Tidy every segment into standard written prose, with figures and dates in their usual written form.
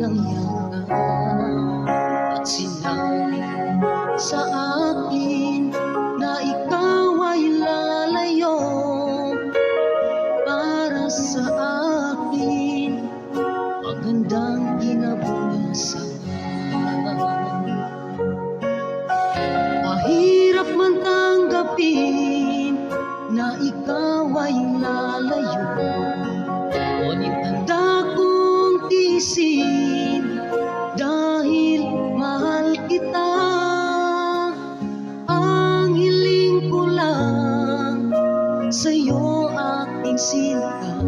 ng yakap at sinabi sa akin na ikaw ay lalayo. Para sa akin magandang kinabukasan. Mahirap man tanggapin na ikaw ay lalayo, ngunit handa kong tiisin dahil mahal kita. Ang hiling ko lang sa'yo aking sinta,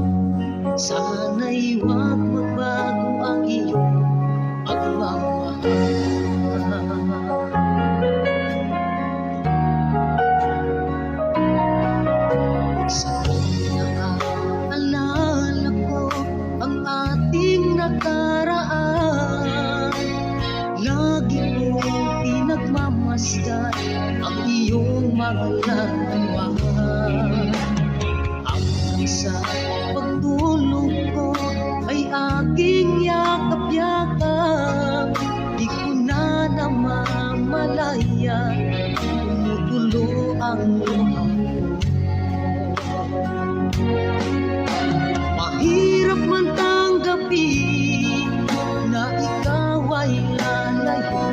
sana'y huwag magbago ang iyong pagmamahal. Sa naaalala ko ang ating nakaraan, lagi kong pinagmamasdan ang iyong mga larawan. Hanggang sa pagtulog ko ay aking yakap-yakap, di ko na namamalaya, tumutulo ang luha ko. Mahirap man tanggapin na ikaw ay lalayo,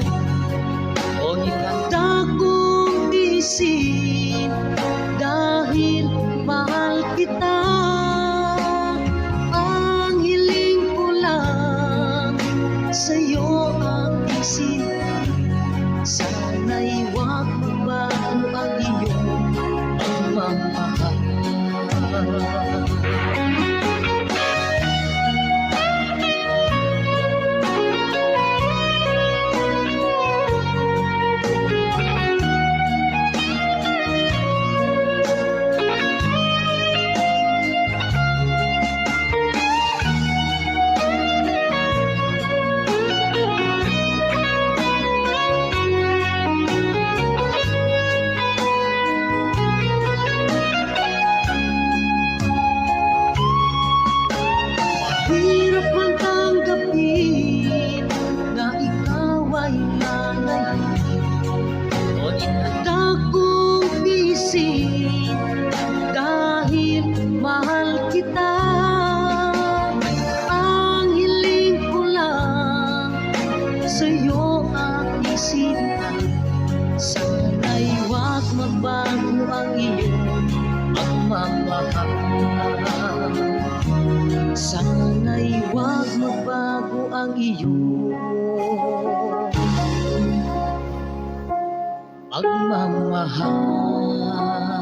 ngunit handa kong tiisin dahil mahal kita. Ang hiling ko lang sa'yo aking sinta, sana'y huwag magbago ang iyong pagmamahal. Hirap man tanggapin na ikaw ay lalayo, ngunit handa kong tiisin dahil mahal kita. Ang hiling ko lang sa'yo aking sinta, sana'y huwag magbago ang iyong pagmamahal. Sana'y huwag magbago ang iyong pagmamahal.